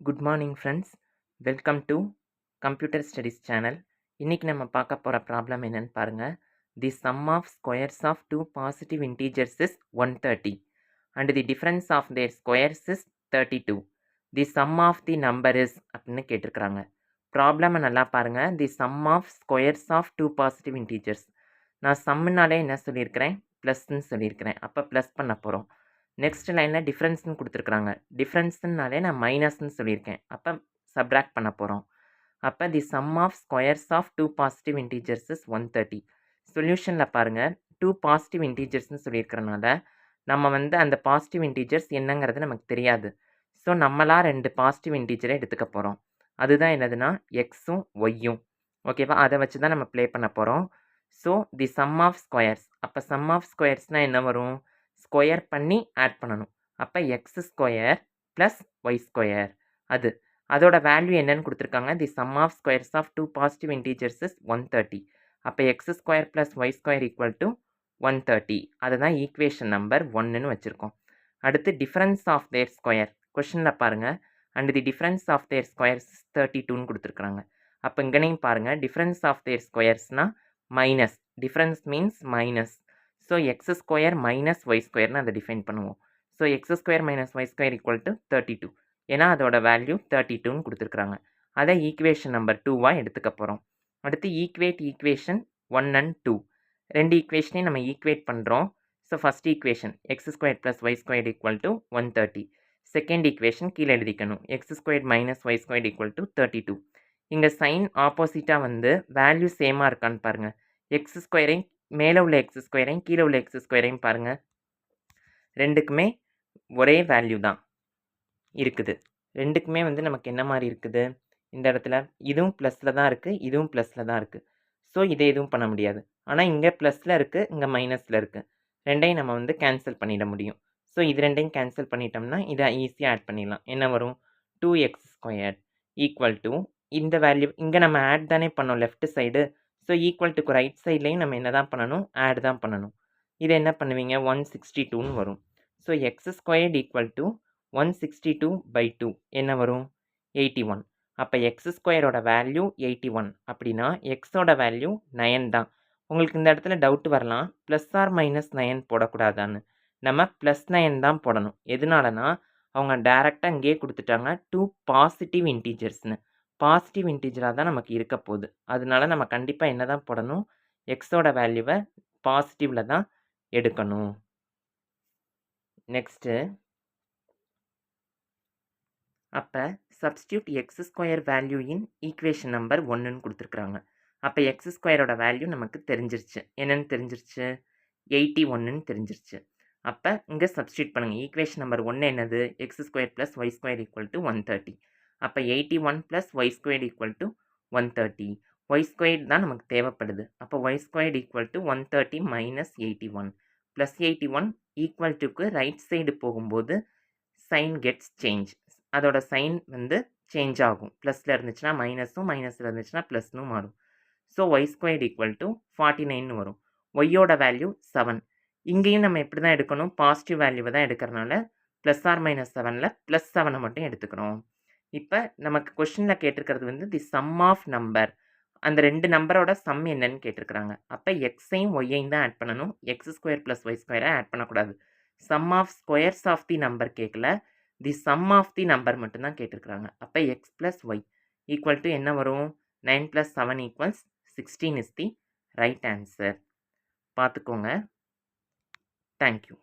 Good morning friends. Welcome to computer studies channel. இன்னைக்கு நம்ம பார்க்க போகிற ப்ராப்ளம் என்னன்னு பாருங்க. The sum of squares of two positive integers is 130 and the difference of their squares is 32. The sum of the number is அப்படின்னு கேட்டிருக்கிறாங்க. ப்ராப்ளமை நல்லா பாருங்க. The sum of squares of two positive integers. நான் சம்முனாலே என்ன சொல்லியிருக்கிறேன், ப்ளஸ்ன்னு சொல்லியிருக்கிறேன். அப்போ ப்ளஸ் பண்ண போகிறோம். நெக்ஸ்ட் லைனில் டிஃப்ரென்ஸ்னு கொடுத்துருக்குறாங்க. டிஃப்ரென்ஸ்னாலே நான் மைனஸ்ன்னு சொல்லியிருக்கேன். அப்போ சப்ராக்ட் பண்ண போகிறோம். அப்போ the sum of squares of two positive integers is 130. சொல்யூஷனில் பாருங்கள், டூ பாசிட்டிவ் இன்டீஜர்ஸ்னு சொல்லியிருக்கிறனால நம்ம அந்த பாசிட்டிவ் இன்டீஜர்ஸ் என்னங்கிறது நமக்கு தெரியாது. ஸோ நம்மளாக ரெண்டு பாசிட்டிவ் இன்டீஜரை எடுத்துக்க போகிறோம். அதுதான் என்னதுன்னா எக்ஸும் ஒய்யும். ஓகேவா? அதை வச்சு தான் நம்ம ப்ளே பண்ண போகிறோம். So the sum of squares. அப்போ சம் ஆஃப் ஸ்கொயர்ஸ்னால் என்ன வரும்? ஸ்கொயர் பண்ணி ஆட் பண்ணணும். அப்போ x square plus y square. அதோட வேல்யூ என்னன்னு கொடுத்துருக்காங்க. The sum of squares of two positive integers is 130. அப்போ x square plus y square equal to 130. அதுதான் ஈக்குவேஷன் நம்பர் 1ன்னு வச்சுருக்கோம். அடுத்து டிஃபரன்ஸ் ஆஃப் தேர் ஸ்கொயர். கொஷனில் பாருங்கள், and the difference of their squares 32ன்னு கொடுத்துருக்குறாங்க. அப்போ இங்கனையும் பாருங்கள், டிஃபரன்ஸ் ஆஃப் தேர் ஸ்கொயர்ஸ்னால் minus. Difference means minus. So x square minus y ஸ்கொயர்னு அதை டிஃபைன் பண்ணுவோம். So x square minus y square equal to 32. ஏன்னா அதோட வேல்யூ 32ன்னு கொடுத்துருக்குறாங்க. அதை ஈக்குவேஷன் நம்பர் 2வாக எடுத்துக்க போகிறோம். அடுத்து ஈக்குவேட் ஈக்குவேஷன் 1 and 2. ரெண்டு ஈக்குவேஷனையும் நம்ம ஈக்குவேட் பண்ணுறோம். So first equation x square plus y square equal to 130. Second equation கீழே எழுதிக்கணும். X square minus y square equal to 32. இங்கே சைன் ஆப்போசிட்டாக வேல்யூ சேமாக இருக்கான்னு பாருங்கள். எக்ஸ் ஸ்கொயரையும் மேலே உள்ள எக்ஸ் ஸ்கொயரையும் கீழே உள்ள எக்ஸ் ஸ்கொயரையும் பாருங்கள். ரெண்டுக்குமே ஒரே வேல்யூ தான் இருக்குது. ரெண்டுக்குமே நமக்கு என்ன மாதிரி இருக்குது, இந்த இடத்துல இதுவும் ப்ளஸில் தான் இருக்குது, இதுவும் ப்ளஸில் தான் இருக்குது. ஸோ இதை எதுவும் பண்ண முடியாது. ஆனால் இங்கே ப்ளஸில் இருக்குது, இங்கே மைனஸில் இருக்குது. ரெண்டையும் நம்ம கேன்சல் பண்ணிட முடியும். ஸோ இது ரெண்டையும் கேன்சல் பண்ணிட்டோம்னா இதை ஈஸியாக ஆட் பண்ணிடலாம். என்ன வரும்? 2x ஸ்கொயர் ஈக்குவல் டு இந்த வேல்யூ இங்கே நம்ம ஆட் தானே பண்ணோம் லெஃப்ட் சைடு. ஸோ ஈக்குவல் டுக்கு ரைட் சைட்லேயும் நம்ம என்ன தான் பண்ணணும்? ஆட் தான் பண்ணணும். இதை என்ன பண்ணுவீங்க? 162ன்னு வரும். So X squared equal to 162/2 என்ன வரும்? 81. அப்போ எக்ஸ் ஸ்கொயரோட வேல்யூ 81. அப்படின்னா எக்ஸோட வேல்யூ 9 தான். உங்களுக்கு இந்த இடத்துல டவுட் வரலாம், ப்ளஸ் ஆர் மைனஸ் 9 போடக்கூடாதான்னு. நம்ம +9 தான் போடணும். எதனாலனா அவங்க டைரெக்டாக இங்கேயே கொடுத்துட்டாங்க, டூ பாசிட்டிவ் இன்டீஜர்ஸ்னு. பாசிட்டிவ் இன்டீஜராக தான் நமக்கு இருக்க போகுது. அதனால நம்ம கண்டிப்பாக என்ன தான் போடணும்? எக்ஸோட வேல்யூவை பாசிட்டிவில் தான் எடுக்கணும். நெக்ஸ்ட்டு, அப்போ substitute x square value in equation number 1ன்னு கொடுத்துருக்குறாங்க. அப்போ எக்ஸ் ஸ்கொயரோட வேல்யூ நமக்கு தெரிஞ்சிருச்சு. என்னென்னு தெரிஞ்சிருச்சு? 81ன்னு தெரிஞ்சிருச்சு. அப்போ இங்கே சப்ஸ்டியூட் பண்ணுங்கள். ஈக்குவேஷன் நம்பர் 1 என்னது? X square plus y square equal to 130. அப்போ 81 plus y square equal to 130. Y square தான் நமக்கு தேவைப்படுது. அப்போ y square equal to 130 minus 81. Plus 81 equal டுக்கு ரைட் சைடு போகும்போது சைன் கெட்ஸ் சேஞ்ச். அதோட சைன் சேஞ்ச் ஆகும். ப்ளஸில் இருந்துச்சுன்னா மைனஸும், மைனஸில் இருந்துச்சுன்னா ப்ளஸ்னு மாறும். So y square equal to 49ன்னு வரும். ஒய்யோட வேல்யூ 7. இங்கேயும் நம்ம எப்படி தான் எடுக்கணும்? பாசிட்டிவ் வேல்யூவை தான் எடுக்கிறனால ப்ளஸ் ஆர் மைனஸ் 7ல் ப்ளஸ் 7 மட்டும் எடுத்துக்கிறோம். இப்போ நமக்கு கொஷனில் கேட்டிருக்கிறது தி சம் ஆஃப் நம்பர். அந்த ரெண்டு நம்பரோட சம் என்னன்னு கேட்டிருக்கிறாங்க. அப்போ எக்ஸையும் ஒய்யையும் தான் ஆட் பண்ணணும். எக்ஸ் ஸ்கொயர் ப்ளஸ் ஒய் ஸ்கொயரை ஆட் பண்ணக்கூடாது. Sum of squares of the number கேட்கல, the sum of the number மட்டும்தான் கேட்டிருக்கிறாங்க. அப்போ x plus y equal to என்ன வரும்? 9 + 7 = 16 இஸ் தி ரைட் ஆன்சர். பார்த்துக்கோங்க. தேங்க்யூ.